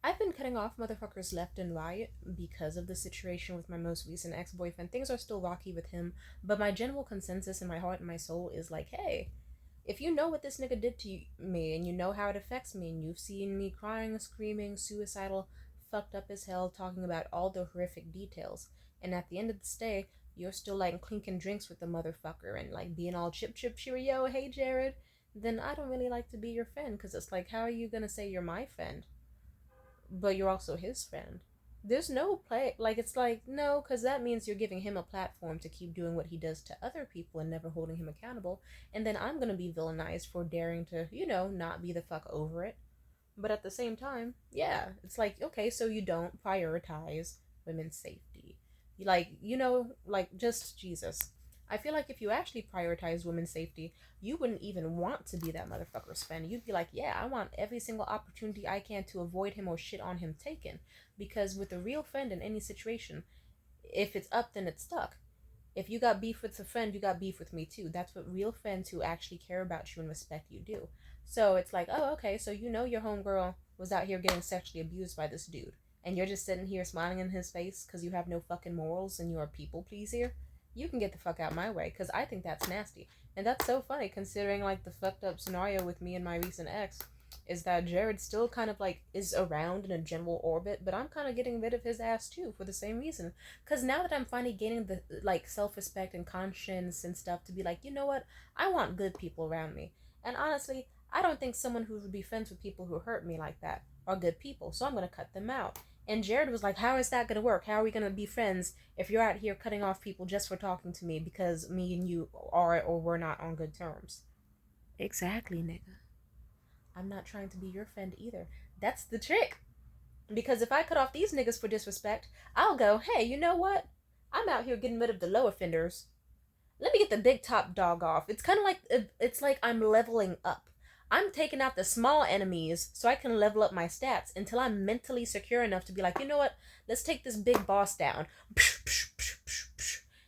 I've been cutting off motherfuckers left and right because of the situation with my most recent ex boyfriend. Things are still rocky with him, but my general consensus in my heart and my soul is like, hey, if you know what this nigga did to me and you know how it affects me and you've seen me crying, screaming, suicidal, fucked up as hell, talking about all the horrific details, and at the end of the day, you're still like clinking drinks with the motherfucker and like being all chip chip cheerio, hey Jared, then I don't really like to be your friend because it's like, how are you gonna say you're my friend? But you're also his friend. There's no play. Like, it's like, no, because that means you're giving him a platform to keep doing what he does to other people and never holding him accountable. And then I'm going to be villainized for daring to, not be the fuck over it. But at the same time, yeah, it's like, okay, so you don't prioritize women's safety. Like, like, just Jesus. I feel like if you actually prioritize women's safety, you wouldn't even want to be that motherfucker's friend. You'd be like, yeah, I want every single opportunity I can to avoid him or shit on him taken. Because with a real friend in any situation, if it's up, then it's stuck. If you got beef with a friend, you got beef with me too. That's what real friends who actually care about you and respect you do. So it's like, oh, okay, so your homegirl was out here getting sexually abused by this dude. And you're just sitting here smiling in his face because you have no fucking morals and you're a people pleaser. You can get the fuck out my way because I think that's nasty. And that's so funny considering like the fucked up scenario with me and my recent ex is that Jared still kind of like is around in a general orbit, but I'm kind of getting rid of his ass too for the same reason. Because now that I'm finally gaining the like self respect and conscience and stuff to be like, you know what, I want good people around me. And honestly, I don't think someone who would be friends with people who hurt me like that are good people, so I'm gonna cut them out. And Jared was like, how is that gonna work? How are we gonna be friends if you're out here cutting off people just for talking to me because me and you are or were not on good terms? Exactly, nigga. I'm not trying to be your friend either. That's the trick. Because if I cut off these niggas for disrespect, I'll go, hey, you know what? I'm out here getting rid of the low offenders. Let me get the big top dog off. It's kind of like it's like I'm leveling up. I'm taking out the small enemies so I can level up my stats until I'm mentally secure enough to be like, you know what? Let's take this big boss down.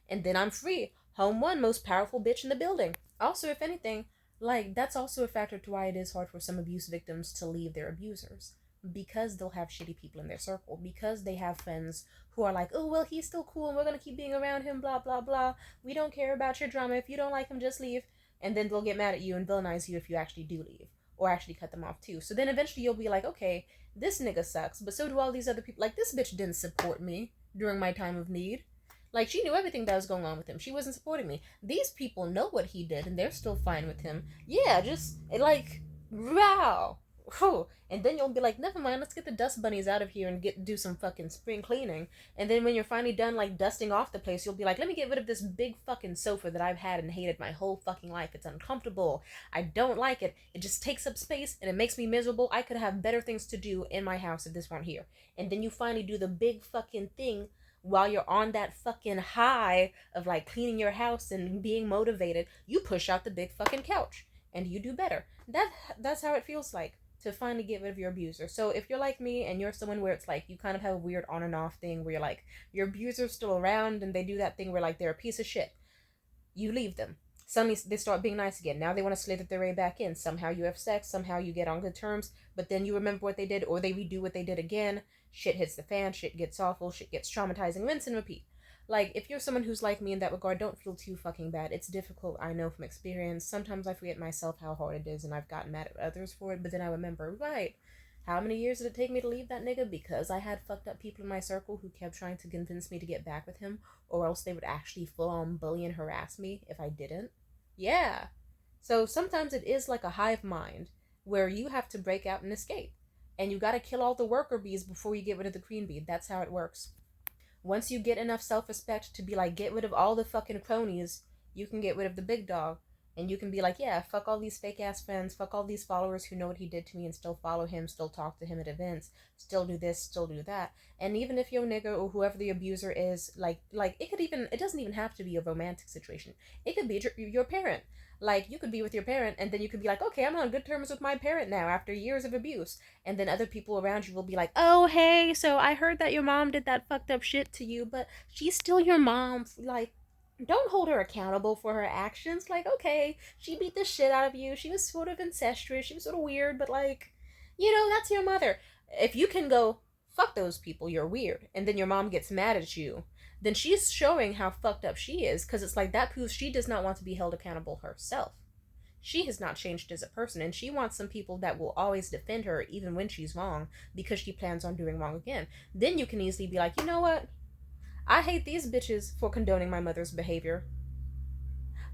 And then I'm free. Home one, most powerful bitch in the building. Also, if anything, like that's also a factor to why it is hard for some abuse victims to leave their abusers. Because they'll have shitty people in their circle. Because they have friends who are like, oh, well, he's still cool and we're going to keep being around him, blah, blah, blah. We don't care about your drama. If you don't like him, just leave. And then they'll get mad at you and villainize you if you actually do leave. Or actually cut them off too. So then eventually you'll be like, okay, this nigga sucks, but so do all these other people. Like, this bitch didn't support me during my time of need. Like, she knew everything that was going on with him. She wasn't supporting me. These people know what he did and they're still fine with him. Yeah, just, like, wow. Whew. And then you'll be like, never mind, let's get the dust bunnies out of here and do some fucking spring cleaning. And then when you're finally done like dusting off the place, you'll be like, let me get rid of this big fucking sofa that I've had and hated my whole fucking life. It's uncomfortable. I don't like it. It just takes up space and it makes me miserable. I could have better things to do in my house if this weren't here. And then you finally do the big fucking thing while you're on that fucking high of like cleaning your house and being motivated. You push out the big fucking couch and you do better. That's how it feels like to finally get rid of your abuser. So if you're like me and you're someone where it's like you kind of have a weird on and off thing where you're like your abuser's still around and they do that thing where like they're a piece of shit, you leave them. Suddenly they start being nice again. Now they want to slither their way back in. Somehow you have sex, somehow you get on good terms, but then you remember what they did or they redo what they did again. Shit hits the fan, shit gets awful, shit gets traumatizing, rinse and repeat. Like, if you're someone who's like me in that regard, don't feel too fucking bad. It's difficult, I know from experience. Sometimes I forget myself how hard it is, and I've gotten mad at others for it, but then I remember, right, how many years did it take me to leave that nigga? Because I had fucked up people in my circle who kept trying to convince me to get back with him, or else they would actually full on bully and harass me if I didn't. Yeah. So sometimes it is like a hive mind, where you have to break out and escape. And you gotta kill all the worker bees before you get rid of the queen bee. That's how it works. Once you get enough self-respect to be like, get rid of all the fucking cronies, you can get rid of the big dog. And you can be like, yeah, fuck all these fake ass friends, fuck all these followers who know what he did to me and still follow him, still talk to him at events, still do this, still do that. And even if your nigga or whoever the abuser is, like it doesn't even have to be a romantic situation. It could be your parent. Like, you could be with your parent and then you could be like, okay, I'm on good terms with my parent now after years of abuse. And then other people around you will be like, oh, hey, so I heard that your mom did that fucked up shit to you, but she's still your mom. Like, don't hold her accountable for her actions. Like, okay, she beat the shit out of you. She was sort of incestuous. She was sort of weird, but like, that's your mother. If you can go, fuck those people, you're weird, and then your mom gets mad at you, then she's showing how fucked up she is, because it's like that proves she does not want to be held accountable herself. She has not changed as a person, and she wants some people that will always defend her even when she's wrong because she plans on doing wrong again. Then you can easily be like, you know what? I hate these bitches for condoning my mother's behavior.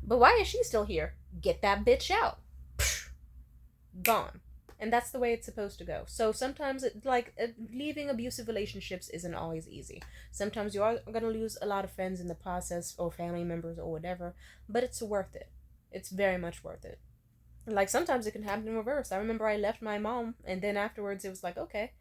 But why is she still here? Get that bitch out. Gone. And that's the way it's supposed to go. So sometimes leaving abusive relationships isn't always easy. Sometimes you are going to lose a lot of friends in the process, or family members, or whatever, but it's worth it. It's very much worth it. Like sometimes it can happen in reverse. I remember I left my mom, and then afterwards it was like, okay,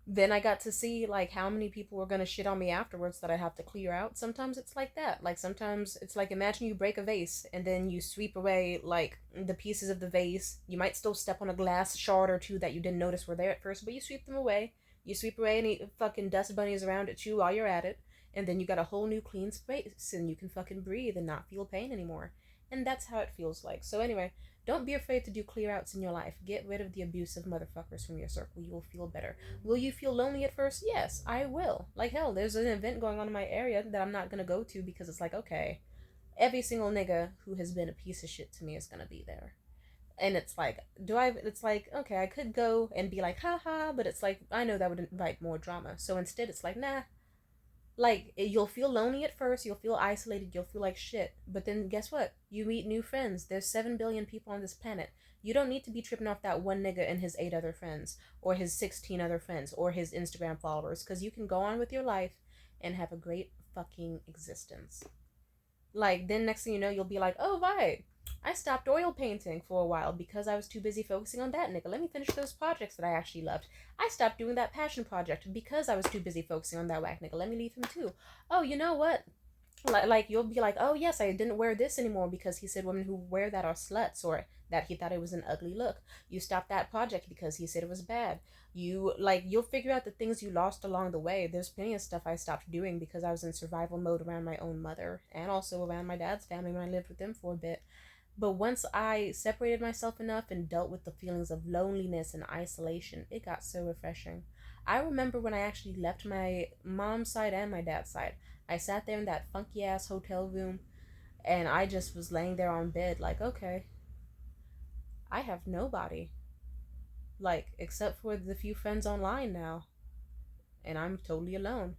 then I got to see like how many people were gonna shit on me afterwards that I have to clear out. Sometimes it's like that. Like sometimes it's like, imagine you break a vase and then you sweep away like the pieces of the vase. You might still step on a glass shard or two that you didn't notice were there at first, but you sweep them away. You sweep away any fucking dust bunnies around at you while you're at it, and then you got a whole new clean space and you can fucking breathe and not feel pain anymore. And that's how it feels like. So anyway, don't be afraid to do clear outs in your life. Get rid of the abusive motherfuckers from your circle. You will feel better. Will you feel lonely at first? Yes, I will. Like hell, there's an event going on in my area that I'm not gonna go to because it's like, okay, every single nigga who has been a piece of shit to me is gonna be there. And it's like, it's like, okay, I could go and be like, haha, but it's like, I know that would invite more drama. So instead, it's like, nah, like you'll feel lonely at first, you'll feel isolated, you'll feel like shit, but then guess what, you meet new friends. There's 7 billion people on this planet. You don't need to be tripping off that one nigga and his 8 other friends, or his 16 other friends, or his Instagram followers, because you can go on with your life and have a great fucking existence. Like then next thing you know, you'll be like, oh right, I stopped oil painting for a while because I was too busy focusing on that nigga. Let me finish those projects that I actually loved. I stopped doing that passion project because I was too busy focusing on that whack nigga. Let me leave him too. Oh, you know what? Like you'll be like, oh yes, I didn't wear this anymore because he said women who wear that are sluts, or that he thought it was an ugly look. You stopped that project because he said it was bad. You'll figure out the things you lost along the way. There's plenty of stuff I stopped doing because I was in survival mode around my own mother and also around my dad's family when I lived with them for a bit. But once I separated myself enough and dealt with the feelings of loneliness and isolation, it got so refreshing. I remember when I actually left my mom's side and my dad's side. I sat there in that funky ass hotel room and I just was laying there on bed like, okay, I have nobody. Like, except for the few friends online now. And I'm totally alone.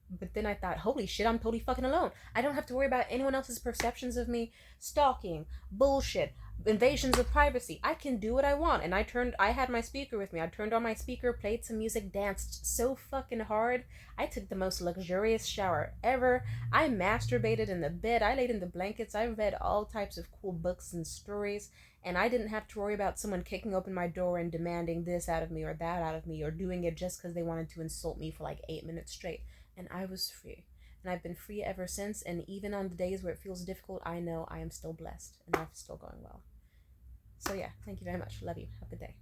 But then I thought, holy shit, I'm totally fucking alone. I don't have to worry about anyone else's perceptions of me. Stalking, bullshit, invasions of privacy. I can do what I want. And I had my speaker with me. I turned on my speaker, played some music, danced so fucking hard. I took the most luxurious shower ever. I masturbated in the bed. I laid in the blankets. I read all types of cool books and stories. And I didn't have to worry about someone kicking open my door and demanding this out of me or that out of me, or doing it just because they wanted to insult me for like 8 minutes straight. And I was free. And I've been free ever since. And even on the days where it feels difficult, I know I am still blessed and life's still going well. So, yeah, thank you very much. Love you. Have a good day.